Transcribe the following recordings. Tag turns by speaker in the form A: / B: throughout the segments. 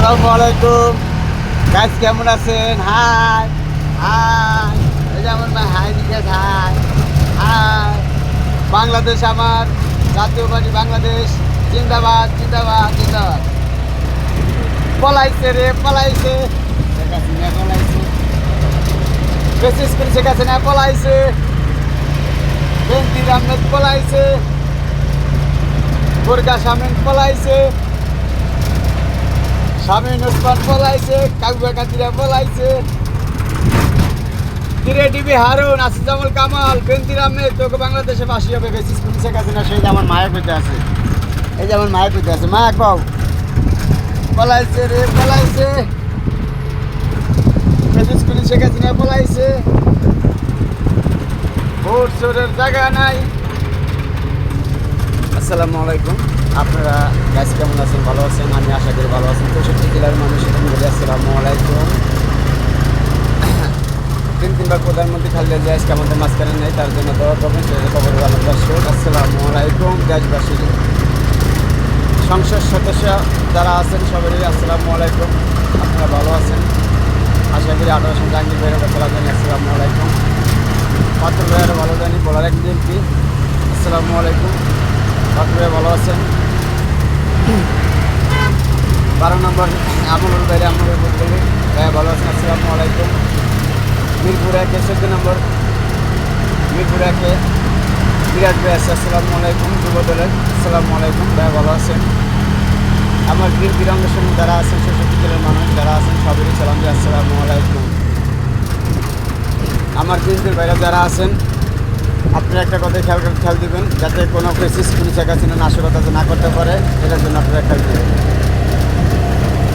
A: আসসালামু আলাইকুম গাইস, কেমন আছেন? হাই হাই, এই যে আমার ভাই হাই দিকে হাই হাই। বাংলাদেশ আমার জাতীয় পার্টি, বাংলাদেশ জিন্দাবাদ জিন্দাবাদ জিন্দাবাদ। পলাইছে রে পলাইছে, শেখ হাসিনা পলাইছে, বিশেষ করে শেখ হাসিনা পলাইছে, বেনজির আহমেদ পলাইছে, বুরকা শামীম পলাইছে, শামীম ওসমান পলাইছে, কাউয়া কাদিরা পলাইছে, কিরে ডিবি হারুন, আসিফুল কামাল, বেনজির আহমেদ, তোকে বাংলাদেশে ফাঁসি হবে। বেশি পুলিশে কাছে না, সেই যে আমার মায়ের কইতে আছে, এই যে আমার মায়ের কইতে আছে, মা কও পলাইছে রে পলাইছে, বেশি পুলিশে কাছে না পলাইছে, ভোট চোরের জায়গা নাই। আসসালামু আলাইকুম, আপনারা গ্যাস কেমন আছেন? ভালো আছেন? আমি আশা করি ভালো আছেন। 64 জেলার মানুষ বলে আসসালামু আলাইকুম। 3-3বার প্রধানমন্ত্রী খালেদা জিয়া আজকে আমাদের মাঝখানে নেই, তার জন্য দোয়া করবেন। খবর ভালোবাসুন। আসসালামু আলাইকুম দেশবাসী, সংসদ সদস্য যারা আছেন সবারই আসসালামু আলাইকুম। আপনারা ভালো আছেন আশা করি। 18 জাহাঙ্গীর ভাইয়ের কথা জানি আসসালামু আলাইকুম। পাত্র ভাইয়েরও ভালো জানি, বলার এক এমপি আসসালামু আলাইকুম। পাত্র ভাই ভালো আছেন। 12 নম্বর আমলের বাইরে আমলের বলতে ভাইয়া ভালো আছেন আসসালামু আলাইকুম। মিরপুর 1 14 নম্বর মিরপুর 1 বিরাট ভাই আছে আসসালামু আলাইকুম। যুব দলের আসসালামু আলাইকুম, ভাইয়া ভালো আছেন। আমার গ্রিন বিরঙ্গের সঙ্গে যারা আছেন, 64 জেলার মানুষ যারা আছেন সবারই সালাম দিয়ে আসসালামু আলাইকুম। আমার গ্রিনদের বাইরে যারা আছেন, আপনারা একটা কথাই খেয়াল দেবেন, যাতে কোনো ফেসিস পুলিশের কাছে নাশকতা না করতে পারে, এটার জন্য আপনারা খেয়াল দেবেন।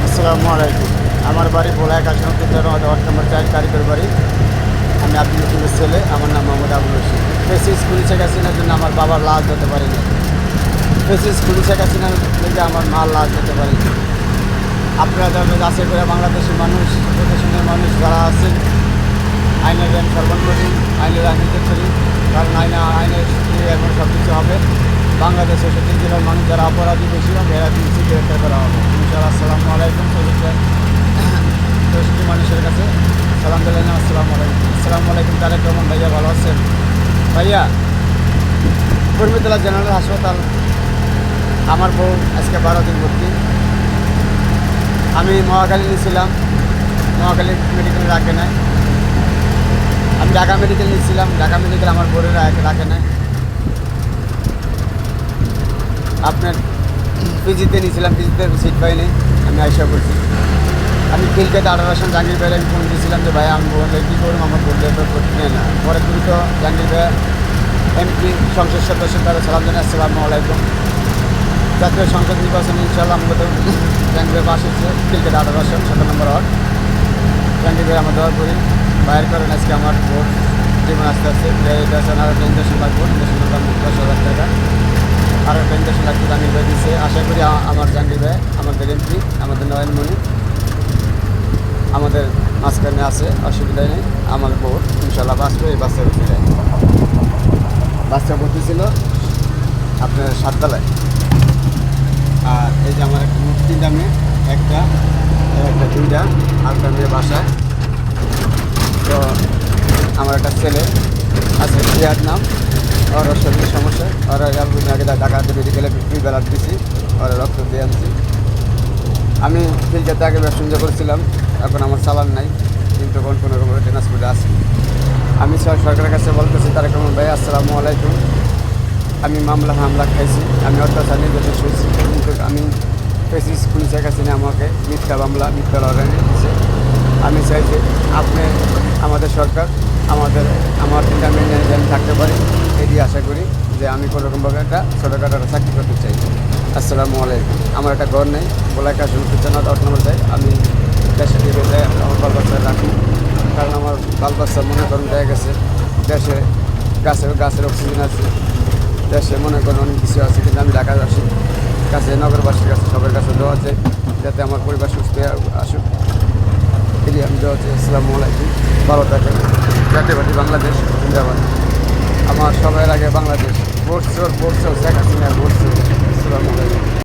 A: আসসালামু আলাইকুম। আমার বাড়ি ভোলা 8 নম্বর 4 কারিগর বাড়ি। আমি আব্দুল রশিদের ছেলে, আমার নাম মোহাম্মদ আবুল রশিদ। ফেসিস পুলিশের কাছে জন্য আমার বাবার লাশ হতে পারেনি, ফেসিস পুলিশের কাছে থেকে আমার মার লাশ হতে পারেনি। আপনারা যারা যাচাই করে বাংলাদেশের মানুষ, প্রদেশের মানুষ যারা আছেন, আইনের জ্ঞান সর্বপরি, আইনের রাজনীতি করি, কারণ আইনের এখন সব কিছু হবে। বাংলাদেশের 64 জেলার মানুষ যারা অপরাধী বেশি হবে, এরা দিনছি গ্রেফতার করা হবে ইনশাআল্লাহ। আসসালামু আলাইকুম। 64 মানুষের কাছে সালাম দিলেন। আসসালামু আলাইকুম। আসসালামু আলাইকুম। তারেক রহমান ভাইয়া ভালো আছেন? ভাইয়া, কর্মীতলা জেনারেল হাসপাতাল আমার বউ আজকে 12 দিন ভর্তি। আমি মহাখালী নিয়েছিলাম, মহাখালী মেডিকেল রাখে নাই। আমি ঢাকা মেডিকেল নিয়েছিলাম, ঢাকা মেডিকেল আমার বোনেরা রাখে নাই। আপনার পিজিতে নিয়েছিলাম, পিজিতে সিট পাইনি, আমি আশা করছি। আমি ফিল্ডে 18 জাহাঙ্গীর ভাইয়ের আমি ফোন দিয়েছিলাম যে ভাই আমি বললে কী করুন, আমার বললে তো করতে নেই না। পরে দ্রুত জাহাঙ্গীর ভাই এমপি সংসদ সদস্য তারা সালাম জানাই আসসালামু আলাইকুম। জাতীয় সংসদ নির্বাচন ইনশাআল্লাহ আমাদের জাহাঙ্গীর ভাই পাশ হচ্ছে ফিল্ডে 18 7 নম্বর ওয়ার্ড। জাহাঙ্গীর ভাই আমার দোয়া করি বাইর করেন। আজকে আমার ভোট জীবন আস্তে আস্তে আরও 10 লাখ ভোট, 10,000 টাকা আরও 10 লাখ জাহাঙ্গীর ভাই দিচ্ছে। আশা করি আমার জাহাঙ্গীর ভাই, আমাদের এমপি, আমাদের নয়নমণি আমাদের মাঝখানে আছে, অসুবিধা নেই। আমার ভোট ইনশাল্লাহ বাঁচবে। এই বাচ্চা উঠে বাচ্চা ভর্তি ছিল আপনার 7 তলায়। আর এই যে আমার একটা মোট 3টা মেয়ে, একটা 2টা, আরেকটা মেয়ে বাসায়। তো আমার একটা ছেলে আছে, রিয়াদ নাম, ওর শরীরের সমস্যা, ওরা আগে ঢাকাতে মেডিকেলে বেলার দিয়েছি, ওরা রক্ত দিয়ে আনছি। আমি ফিল্ডেতে আগে ব্যবসা করেছিলাম, এখন আমার চালান নাই, কিন্তু এখন কোনো রকম ট্রান্সপোর্টে আছি। আমি সরকারের কাছে বলতেছি, তারেক রহমান ভাই আসসালামু আলাইকুম। আমি হামলা খাইছি, আমি অত্যাচার নির্যাতন শুনছি, কিন্তু আমি ফেসিস পুলিশের কাছে নিয়ে আমাকে মিথ্যা মামলা, মিথ্যা লড়াই দিচ্ছে। আমি চাই যে আপনি আমাদের সরকার আমার 3টা মেয়ে যেন থাকতে পারি, এটি আশা করি যে আমি কোনোরকমভাবে একটা ছোটোখাটো চাকরি করতে চাই। আসসালামু আলাইকুম। আমার একটা ঘর নেই, বলে একটা সুলতানা 10 নম্বর চাই। আমি দেশে থেকে যাই, আমার বাল বাচ্চা রাখি, কারণ আমার বাল বাচ্চা মনে করুন দেখা গেছে দেশে গাছের অক্সিজেন আছে, দেশে মনে করেন অনেক কিছু আছে, কিন্তু আমি ঢাকায় আসি, কাছে নগরবাসীর কাছে সবার কাছে দেওয়া চাই, যাতে আমার পরিবার সুস্থ আসুক। এটি আমি দেওয়া চাই। আসসালামু আলাইকুম, ভালো থাকেন। জাতীয় পার্টি বাংলাদেশ জিন্দাবাদ। আমার সবার আগে বাংলাদেশ ভোট চোর শেখ হাসিনা ভোট চোর। আসসালামু আলাইকুম।